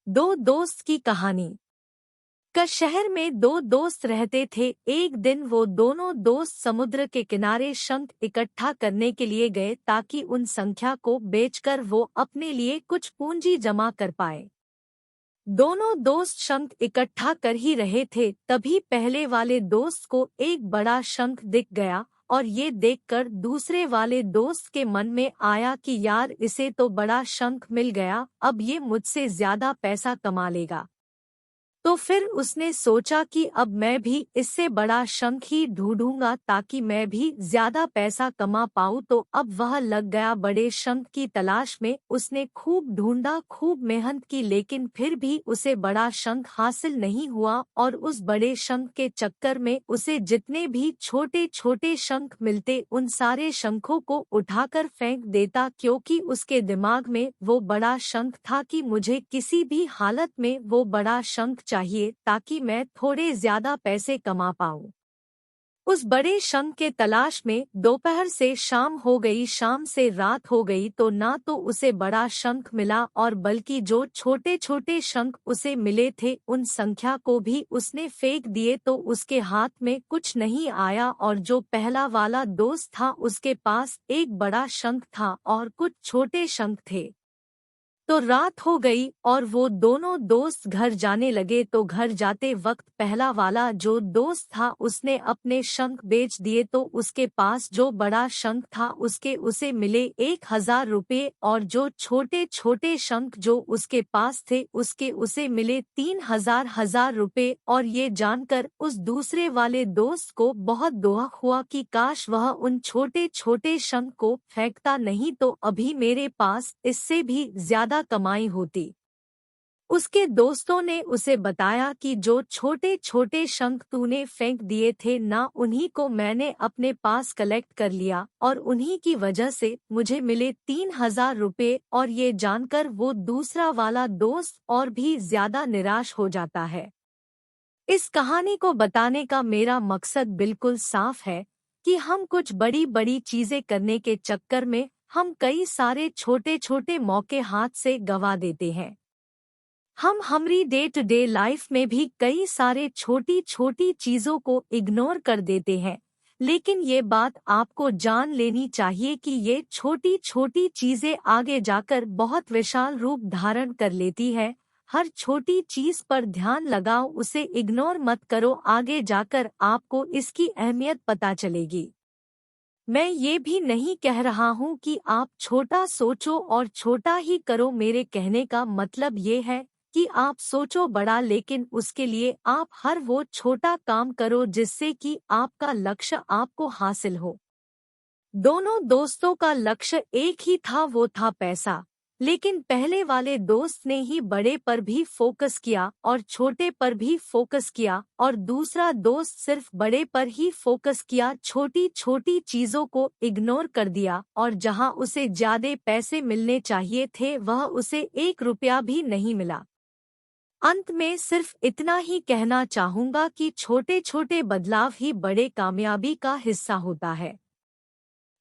दो दोस्त की कहानी। का शहर में दो दोस्त रहते थे। एक दिन वो दोनों दोस्त समुद्र के किनारे शंख इकट्ठा करने के लिए गए ताकि उन संख्या को बेचकर वो अपने लिए कुछ पूंजी जमा कर पाए। दोनों दोस्त शंख इकट्ठा कर ही रहे थे, तभी पहले वाले दोस्त को एक बड़ा शंख दिख गया और ये देखकर दूसरे वाले दोस्त के मन में आया कि यार, इसे तो बड़ा शंख मिल गया, अब ये मुझसे ज्यादा पैसा कमा लेगा। तो फिर उसने सोचा कि अब मैं भी इससे बड़ा शंख ही ढूंढूंगा ताकि मैं भी ज्यादा पैसा कमा पाऊं। तो अब वह लग गया बड़े शंख की तलाश में। उसने खूब ढूंढा, खूब मेहनत की, लेकिन फिर भी उसे बड़ा शंख हासिल नहीं हुआ। और उस बड़े शंख के चक्कर में उसे जितने भी छोटे छोटे शंख मिलते उन सारे शंखों को उठाकर फेंक देता, क्योंकि उसके दिमाग में वो बड़ा शंख था कि मुझे किसी भी हालत में वो बड़ा शंख चाहिए ताकि मैं थोड़े ज्यादा पैसे कमा पाऊं। उस बड़े शंख के तलाश में दोपहर से शाम हो गई, शाम से रात हो गई, तो ना तो उसे बड़ा शंख मिला और बल्कि जो छोटे छोटे शंख उसे मिले थे उन संख्या को भी उसने फेंक दिए। तो उसके हाथ में कुछ नहीं आया और जो पहला वाला दोस्त था उसके पास एक बड़ा शंख था और कुछ छोटे शंख थे। तो रात हो गई और वो दोनों दोस्त घर जाने लगे। तो घर जाते वक्त पहला वाला जो दोस्त था उसने अपने शंख बेच दिए। तो उसके पास जो बड़ा शंख था उसके उसे मिले 1,000 रुपये और जो छोटे छोटे शंख जो उसके पास थे उसके उसे मिले 3,000 रुपये। और ये जानकर उस दूसरे वाले दोस्त को बहुत दुख हुआ कि काश वह उन छोटे छोटे शंख को फेंकता, नहीं तो अभी मेरे पास इससे भी ज्यादा कमाई होती। उसके दोस्तों ने उसे बताया कि जो छोटे छोटे शंख तूने फेंक दिए थे ना, उन्हीं को मैंने अपने पास कलेक्ट कर लिया और उन्हीं की वजह से मुझे मिले 3,000 रुपये। और ये जानकर वो दूसरा वाला दोस्त और भी ज्यादा निराश हो जाता है। इस कहानी को बताने का मेरा मकसद बिल्कुल साफ है कि हम कुछ बड़ी बड़ी चीजें करने के चक्कर में हम कई सारे छोटे छोटे मौके हाथ से गंवा देते हैं। हम हमारी डे टू डे लाइफ में भी कई सारे छोटी छोटी चीजों को इग्नोर कर देते हैं, लेकिन ये बात आपको जान लेनी चाहिए कि ये छोटी छोटी चीजें आगे जाकर बहुत विशाल रूप धारण कर लेती है। हर छोटी चीज पर ध्यान लगाओ, उसे इग्नोर मत करो, आगे जाकर आपको इसकी अहमियत पता चलेगी। मैं ये भी नहीं कह रहा हूँ कि आप छोटा सोचो और छोटा ही करो। मेरे कहने का मतलब ये है कि आप सोचो बड़ा, लेकिन उसके लिए आप हर वो छोटा काम करो जिससे कि आपका लक्ष्य आपको हासिल हो। दोनों दोस्तों का लक्ष्य एक ही था, वो था पैसा। लेकिन पहले वाले दोस्त ने ही बड़े पर भी फोकस किया और छोटे पर भी फोकस किया, और दूसरा दोस्त सिर्फ बड़े पर ही फोकस किया, छोटी छोटी चीजों को इग्नोर कर दिया। और जहां उसे ज्यादा पैसे मिलने चाहिए थे वह उसे 1 रुपया भी नहीं मिला। अंत में सिर्फ इतना ही कहना चाहूंगा कि छोटे छोटे बदलाव ही बड़े कामयाबी का हिस्सा होता है।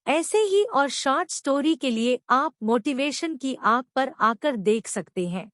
ऐसे ही और शॉर्ट स्टोरी के लिए आप मोटिवेशन की आग पर आकर देख सकते हैं।